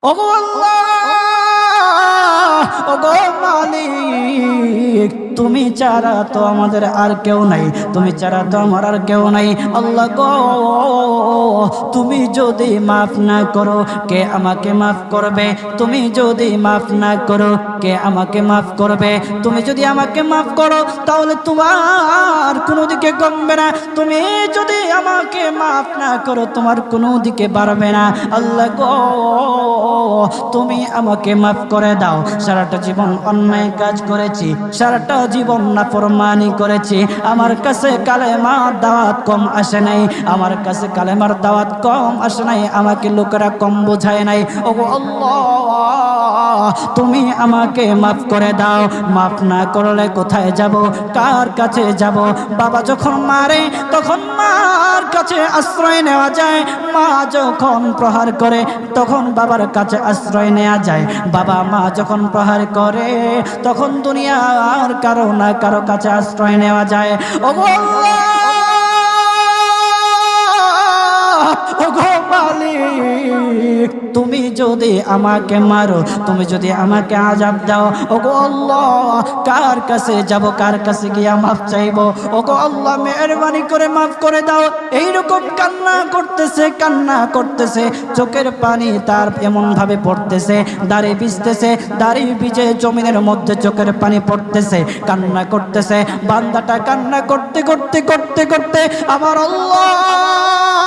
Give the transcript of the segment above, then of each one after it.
ওগো আল্লাহ, ওগো মালিক, তুমি ছাড়া তো আমাদের আর কেউ নাই, তুমি ছাড়া তো আমার আর কেউ নাই। আল্লাহ গো, তুমি যদি মাফ না করো কে আমাকে মাফ করবে? তুমি যদি মাফ না করো কে আমাকে মাফ করবে? তুমি যদি আমাকে মাফ করো তাহলে তোমার কোনো দিকে কমবে না, তুমি যদি আমাকে মাফ না করো তোমার কোনো দিকে বাড়বে না। আল্লাহ গো, তুমি আমাকে মাফ করে দাও। সারাটা জীবন অন্যায় কাজ করেছি, সারাটা জীবন নাফরমানি করেছি, আমার কাছে কালেমার দাওয়াত কম আসে নাই, আমার কাছে কালেমার দাওয়াত কম আসে নাই, আমাকে লোকেরা কম বোঝায় নাই। ওগো আল্লাহ, তুমি আমাকে মাফ করে দাও। মাফ না করলে কোথায় যাব, কার কাছে যাব? বাবা যখন মারে তখন মার কাছে আশ্রয় নেওয়া যায়, মা যখন প্রহার করে তখন বাবার কাছে আশ্রয় নেওয়া যায়, বাবা মা যখন প্রহার করে তখন দুনিয়ার কারো না কারো কাছে আশ্রয় নেওয়া যায়। ওগো আল্লাহ, ওগো মালিক, তুমি যদি আমাকে মারো, তুমি যদি আমাকে আযাব দাও, ওগো আল্লাহ, কার কাছে যাব, কার কাছে গিয়া মাফ চাইবো? ওগো আল্লাহ, মেহেরবানি করে মাফ করে দাও। এইরকম কান্না করতেছে, কান্না করতেছে, চোখের পানি তার এমন ভাবে পড়তেছে, দাড়ি ভিজতেছে, দাড়ি ভিজে জমিনের মধ্যে চোখের পানি পড়তেছে, কান্না করতেছে। বান্দাটা কান্না করতে করতে করতে করতে আমার আল্লাহর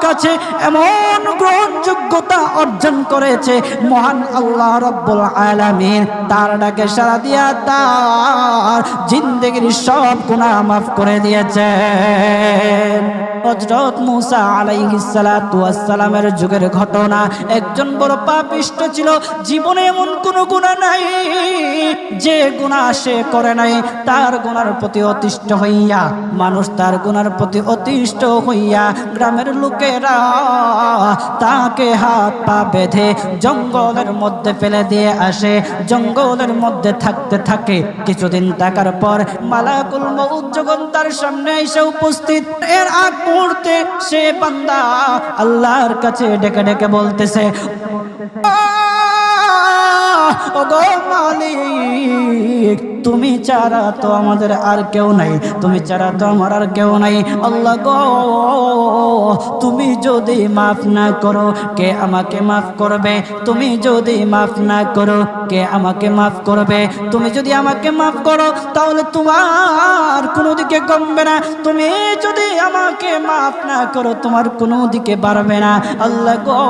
কাছে এমন গ্রহণযোগ্যতা অর্জন করেছে, মহান আল্লাহ রব্বুল আলামিন তার ডাকে সাড়া দিয়া তার জিন্দেগির সব গুনাহ মাফ করে দিয়েছেন। হযরত মূসা আলাইহিস সালাতু ওয়াস সালামের যুগের ঘটনা। একজন বড় পাপিষ্ঠ ছিল, জীবনে এমন কোনো গুনাহ নাই যে গুনাহ সে করে নাই। তার গুনার প্রতি অতিষ্ঠ হইয়া, মানুষ তার গুনার প্রতি অতিষ্ঠ হইয়া গ্রামের লোকেরা তাকে হাত পা বেঁধে জঙ্গলের মধ্যে ফেলে দিয়ে আসে। জঙ্গলের মধ্যে থাকতে থাকে, কিছুদিন থাকার পর মালাকুল মউত যখন তার সামনে এসে উপস্থিত, এর আগ মুহূর্তে সে বান্দা আল্লাহর কাছে ডেকে ডেকে বলতেছে, ওগো মালিক, তুমি ছাড়া তো আমাদের আর কেউ নাই, তুমি ছাড়া তো আমার আর কেউ নাই। আল্লাহ গো, তুমি যদি মাফ না করো কে আমাকে মাফ করবে? তুমি যদি মাফ না করো কে আমাকে মাফ করবে? তুমি যদি আমাকে মাফ করো তাহলে তোমার কোনো দিকে কমবে না, তুমি যদি আমাকে মাফ না করো তোমার কোনো দিকে বাড়বে না। আল্লাহ গো,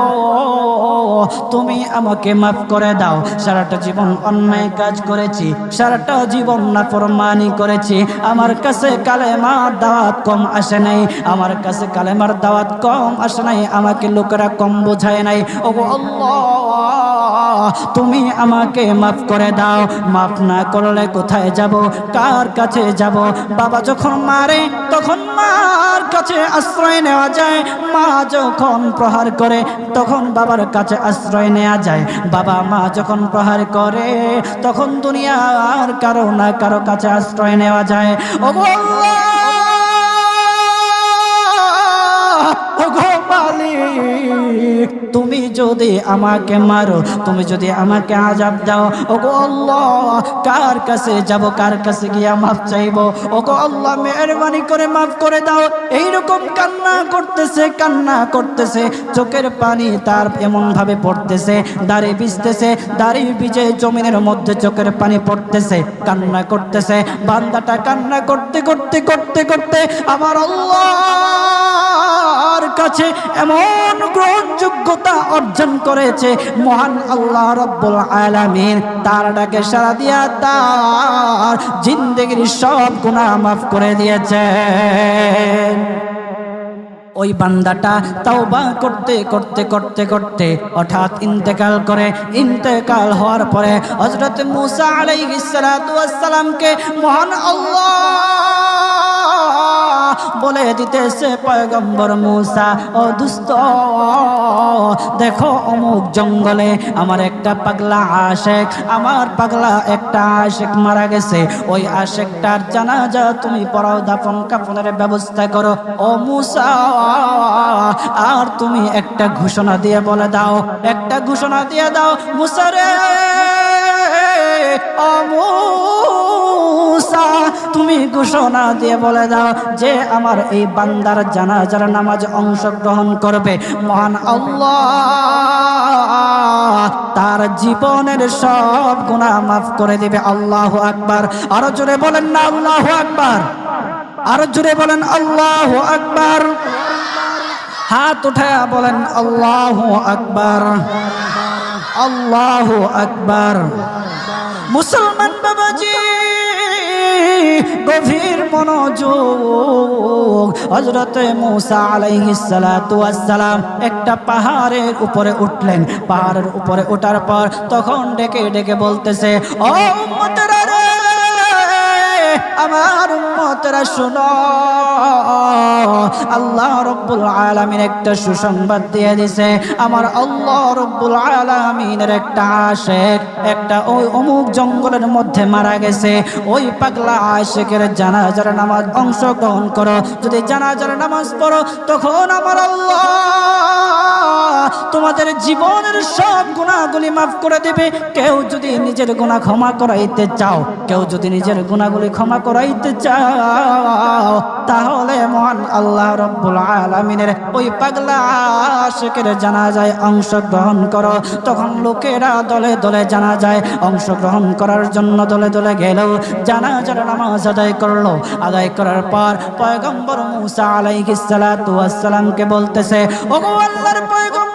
তুমি আমাকে মাফ করে দাও। সারাটা জীবন অন্যায় কাজ করেছি, সারাটা জীবন নাফরমানি করেছি, আমার কাছে কালেমার দাওয়াত কম আসে নাই, আমার কাছে কালেমার দাওয়াত কম আসে নাই, আমাকে লোকেরা কম বোঝায় নাই। ওগো আল্লাহ, তুমি আমাকে মাফ করে দাও। মাফ না করলে কোথায় যাব, কার কাছে যাব? বাবা যখন মারে তখন মার কাছে আশ্রয় নেওয়া যায়, মা যখন প্রহার করে তখন বাবার কাছে আশ্রয় নেওয়া যায়, বাবা মা যখন প্রহার করে তখন দুনিয়ার কারো না কারো কাছে আশ্রয় নেওয়া যায়। ওগো আল্লাহ, ওগো মালিক, তুমি যদি আমাকে মারো, তুমি যদি আমাকে আযাব দাও, ওগো আল্লাহ, কার কাছে যাব, কার কাছে গিয়া মাফ চাইবো? ওগো আল্লাহ, মেহেরবানি করে মাফ করে দাও। এইরকম কান্না করতেছে, কান্না করতেছে, চোখের পানি তার এমন ভাবে পড়তেছে, দাড়ি ভিজতেছে, দাড়ি ভিজে জমিনের মধ্যে চোখের পানি পড়তেছে, কান্না করতেছে। বান্দাটা কান্না করতে করতে করতে করতে আমার আল্লাহর কাছে এমন গ্রহণযোগ্যতা অর্জন করেছে, মহান আল্লাহ রব্বুল আলামিন তার ডাকে সাড়া দিয়া তার জিন্দেগির সব গুনাহ মাফ করে দিয়েছেন। ওই বান্দাটা তাওবা করতে করতে করতে করতে হঠাৎ ইন্তেকাল করে। ইন্তেকাল হওয়ার পরে হযরত মূসা আলাইহিস সালাতু ওয়াস সালামকে মহান আল্লাহ বলে দিতেছে পয়গম্বর মূসা, ও দুস্থ দেখো অমুক জঙ্গলে আমার একটা পাগলা আশেক, আমার পাগলা একটা আশেক মারা গেছে, ওই আশেকটার জানাজা তুমি পড়াও, দাফন কাফনের ব্যবস্থা করো। ও মূসা আর তুমি একটা ঘোষণা দিয়ে বলে দাও, একটা ঘোষণা দিয়ে দাও মূসা রে, ও মূসা তুমি ঘোষণা দিয়ে বলে দাও যে আমার এই বান্দার জানাজার নামাজ অংশগ্রহণ করবে, মহান আল্লাহ তার জীবনের সব গুনাহ মাফ করে দিবে। আল্লাহু আকবার। আরো জোরে বলেন না আল্লাহু আকবার, আরো জোরে বলেন আল্লাহু আকবার। হাত উঠায়া বলেন আল্লাহু আকবার, আল্লাহু আকবার। মুসলমান বাবাজি গভীর মনোযোগ। হযরতে মূসা আলাইহিস সালাতু ওয়াস সালাম একটা পাহাড়ের উপরে উঠলেন। পাহাড়ের উপরে ওঠার পর তখন ডেকে ডেকে বলতেছে, ও উম্মতেরা রে, আমার উম্মতেরা শোনো, আল্লাহ রব্বুল আলামিন একটা সুসংবাদ দিয়ে দিয়েছে। আমার আল্লাহ রব্বুল আলামিনের একটা আশেক একটা ওই অমুক জঙ্গলের মধ্যে মারা গেছে, ওই পাগলা আশেকের জানাজার নামাজ অংশগ্রহণ করো। যদি জানাজার নামাজ পড়ো তখন আমার আল্লাহ তোমাদের জীবনের সব গুনাহগুলি মাফ করে দিবে। কেউ যদি নিজের গুনাহ ক্ষমা করাইতে চাও, কেউ যদি নিজের গুনাহগুলি ক্ষমা করাইতে চাও, তাহলে মহান আল্লাহ রব্বুল আলামিনের ওই পাগলা আশিকের জানাজায় অংশগ্রহণ করো। তখন লোকেরা দলে দলে জানাজায় অংশগ্রহণ করার জন্য দলে দলে গেল, জানাজার নামাজ আদায় করলো। আদায় করার পর পয়গম্বর মূসা আলাইহিস সালাতু ওয়াস সালামকে বলতেছে, ওগো আল্লাহর পয়গম্বর,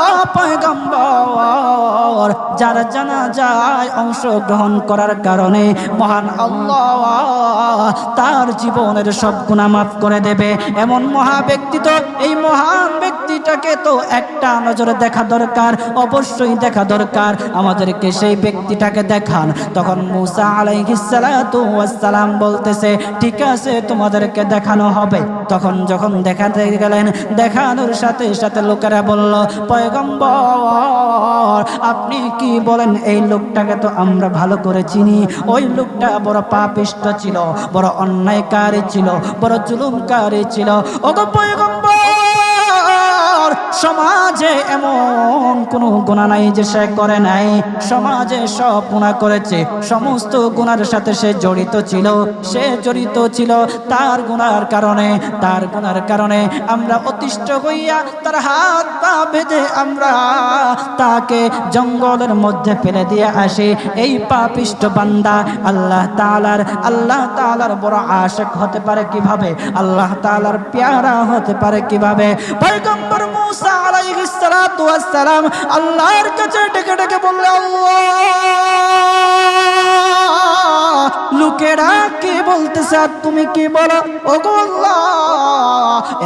ও পয়গম্বর, যারা জানাজায় অংশগ্রহণ করার কারণে মহান আল্লাহ তার জীবনের সব গুনাহ মাফ করে দেবে। এমন মহা ব্যক্তি, তো এই মহান ব্যক্তিটাকে তো একটা নজরে দেখা দরকার, অবশ্যই দেখা দরকার, আমাদেরকে সেই ব্যক্তিটাকে দেখান। তখন মূসা আলাইহিস সালাতু ওয়াস সালাম বলতেছে, ঠিক আছে তোমাদেরকে দেখানো হবে। তখন যখন দেখাতে গেলেন, দেখানোর সাথে সাথে লোকেরা বলল, পয়গম্বর আপনি কি বলেন, এই লোকটাকে তো আমরা ভালো করে চিনি, ওই লোকটা বড় পাপিষ্ঠ ছিল, বড় অন্যায়কারী ছিল, বড় জুলুমকারী ছিল। ওগো পয়গম্বর, সমাজে এমন কোনো গুনাহ নাই যে সে করে নাই, সমাজে সব গুনাহ করেছে, সমস্ত গুনার সাথে সে জড়িত ছিল, সে জড়িত ছিল। তার গুনার কারণে আমরা অতিষ্ঠ হইয়া তার হাত পা বেঁধে আমরা তাকে জঙ্গলের মধ্যে ফেলে দিয়ে আসি। এই পাপিষ্ঠ বান্দা আল্লাহ তাআলার বড় আশিক হতে পারে কিভাবে, আল্লাহ তাআলার প্যারা হতে পারে কিভাবে? পয়গম্বর মূসা আলাইহিস সালাতু ওয়াস সালাম আল্লাহর কাছে ডেকে ডেকে বললেন, আল্লাহ লোকেরা কি বলতেছে আর তুমি কি বলো? ওগো আল্লাহ,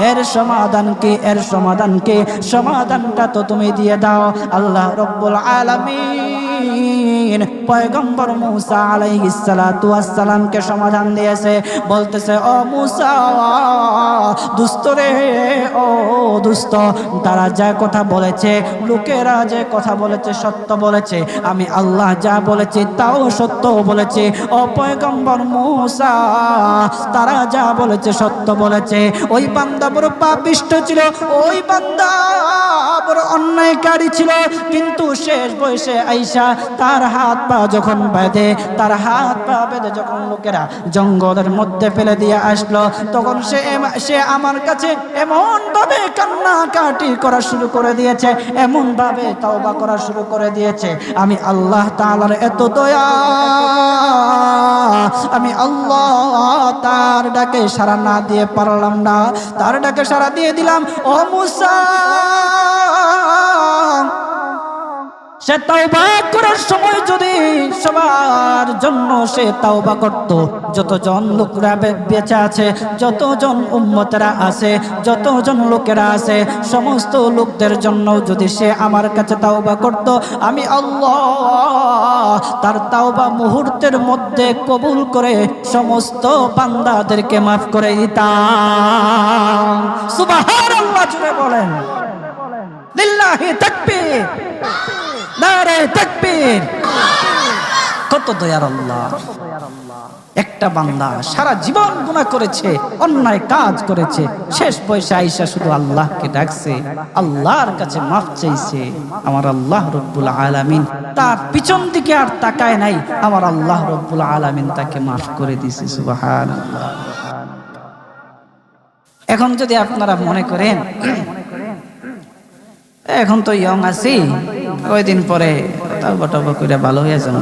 এর সমাধান কি, এর সমাধান কি? সমাধানটা তো তুমি দিয়ে দাও। আল্লাহ রব্বুল আলামিন পয়গম্বর মূসা আলাইহিস সালাতু ওয়াস সালামকে সমাধান দিয়েছে। বলতেছে, ও মূসা দুষ্ট রে, ও দুষ্ট, তারা যা কথা বলেছে, লোকেরা যে কথা বলেছে সত্য বলেছে, আমি আল্লাহ যা বলেছি তাও সত্য বলেছি। ও পয়গম্বর মূসা, তারা যা বলেছে সত্য বলেছে। ওই বান্দা বড় পাপিষ্ঠ ছিল, ওই বান্দা বড় অন্যায়কারী ছিল, কিন্তু শেষ বয়সে আইসা তার হাত পা যখন বেঁধে, তার হাত পা বেঁধে যখন লোকেরা জঙ্গলের মধ্যে ফেলে দিয়ে আসলো, তখন সে আমার কাছে এমন ভাবে কান্নাকাটি করা শুরু করে দিয়েছে, এমন ভাবে তওবা করা শুরু করে দিয়েছে। আমি আল্লাহ তাআলার এত দয়া, আমি আল্লাহ তার ডাকে সাড়া না দিয়ে পারলাম না, তার ডাকে সাড়া দিয়ে দিলাম। ও মূসা, সে তাওবা করার সময় যদি সবার জন্য সে তাওবা করত, যতজন লোকরা বেঁচে আছে, যতজন উম্মতেরা আছে, যতজন লোকেরা আছে, সমস্ত লোকদের জন্য যদি সে আমার কাছে তাওবা করত, আমি আল্লাহ তার তাওবা মুহূর্তের মধ্যে কবুল করে সমস্ত বান্দাদেরকে মাফ করে দিতাম। সুবহানাল্লাহ, জুড়ে বলেন লিল্লাহি তাকবীর, নারে তাকবীর। কত দয়ার আল্লাহ! একটা বান্দা সারা জীবন গুনাহ করেছে, অন্যায় কাজ করেছে, শেষ বয়সে আইসা শুধু আল্লাহকে ডাকছে, আল্লাহর কাছে মাফ চাইছে। আমার আল্লাহ রব্বুল আলামিন তার পিছন দিকে আর তাকায় নাই, আমার আল্লাহ রব্বুল আলামিন তাকে মাফ করে দিয়েছে। সুবহানাল্লাহ। এখন যদি আপনারা মনে করেন এখন তো ইয়ং আছি, ওই দিন পরে তাওবা টাওবা করে ভালো হয়ে যান,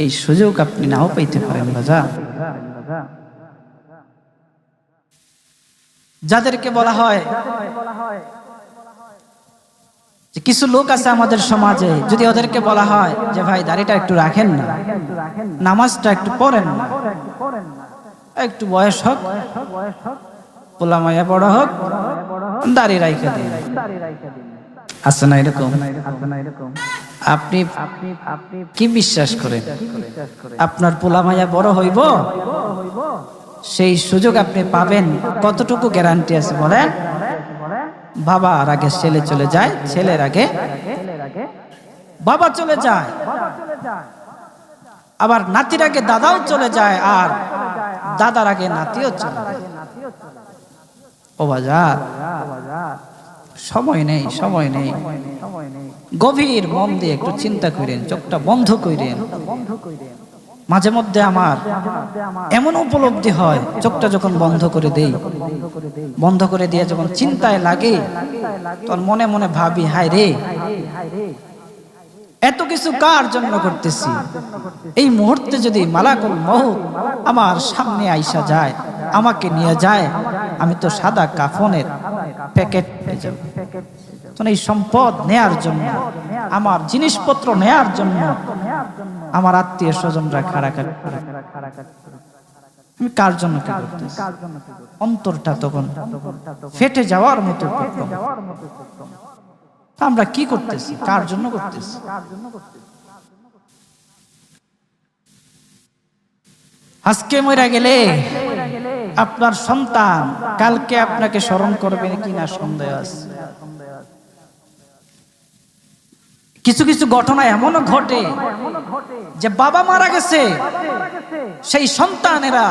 এই সুযোগ আপনি নাও পাইতে পারেন বাজা। যাদেরকে বলা হয় যে কিছু লোক আছে আমাদের সমাজে, যদি ওদেরকে বলা হয় যে ভাই দাড়িটা একটু রাখেন না, নামাজটা একটু পড়েন না, একটু বয়স হোক, পোলা মাইয়া বড় হোক, দাড়ি রাইখা দিন, আছে না এরকম? আপনি কি বিশ্বাস করেন আপনার পোলা মাইয়া বড় হইব? সেই সুযোগ আপনি পাবেন? কতটুকু গ্যারান্টি আছে বলেন? বাবার আগে ছেলে চলে যায়, ছেলের আগে বাবা চলে যায়, আবার নাতির আগে দাদাও চলে যায়, আর দাদার আগে নাতিও চলে যায়। ও বাজার, সময় নেই, সময় নেই। গভীর মন দিয়ে একটু চিন্তা করেন, চোখটা বন্ধ করেন। মাঝে মধ্যে আমার এমন উপলব্ধি হয়, চোখটা যখন বন্ধ করে দেই, বন্ধ করে দিয়ে যখন চিন্তায় লাগে, তখন মনে মনে ভাবি, হায় রে, এত কিছু কার জন্য করতেছি? এই মুহূর্তে যদি মালাকুল মউত আমার সামনে আইসা যায়, আমাকে নিয়ে যায়, আমি তো সাদা কাফনের প্যাকেট পেয়ে যাব। এই সম্পদ নেয়ার জন্য, আমার জিনিসপত্র নেয়ার জন্য আমার আত্মীয় স্বজনরা খাড়াখাড়ি, আমি কার জন্য কি করতেছি? অন্তরটা তখন ফেটে যাওয়ার মতো। আমরা কি করতেছি? কার জন্য করতেছি? আজকে মরে গেলে আপনার সন্তান কালকে আপনাকে স্মরণ করবে কিনা সন্দেহ আছে। কিছু কিছু ঘটনা এমনও ঘটে যে বাবা মারা গেছে, সেই সন্তানেরা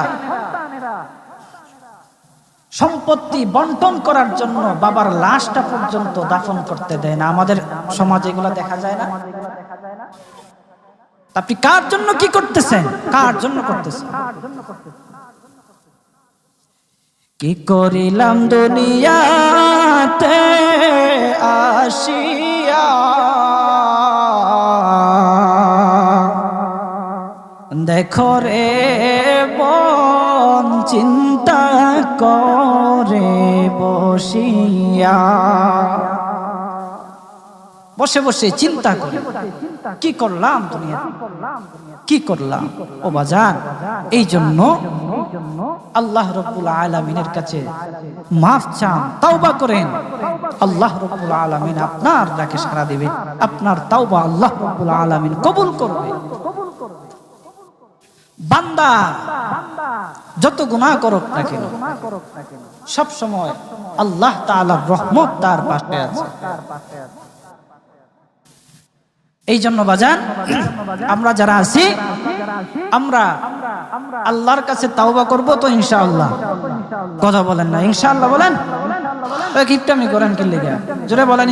সম্পত্তি বন্টন করার জন্য বাবার লাশটা পর্যন্ত দাফন করতে দেয় না। আমাদের সমাজে এগুলো দেখা যায় না? আপনি কার জন্য কি করতেছেন? কার জন্য করতেছেন? কি করিলাম দুনিয়াতে আসিয়া, দেখো রে মন চিন্তা করে বসিয়া, বসে বসে চিন্তা করে কি করলাম দুনিয়া, কি করলাম? ও বাজান, এই জন্য আল্লাহ রাব্বুল আলামিনের কাছে মাফ চান, তাওবা করেন। আল্লাহ রাব্বুল আলামিন আপনার ডাকে সাড়া দিবে, আপনার তাওবা আল্লাহ রাব্বুল আলামিন কবুল করবে। বান্দা যত গুনাহ করুক না কেন, সব সময় আল্লাহ তাআলার রহমত তার পাশে আছে। এই জন্য বাজান, আমরা যারা আছি, আমরা আল্লাহর কাছে তাওবা করব তো ইনশাআল্লাহ। কথা বলেন না ইনশাআল্লাহ? বলেন, কিপটামি করেন কি লেগে? জোরে বলেন।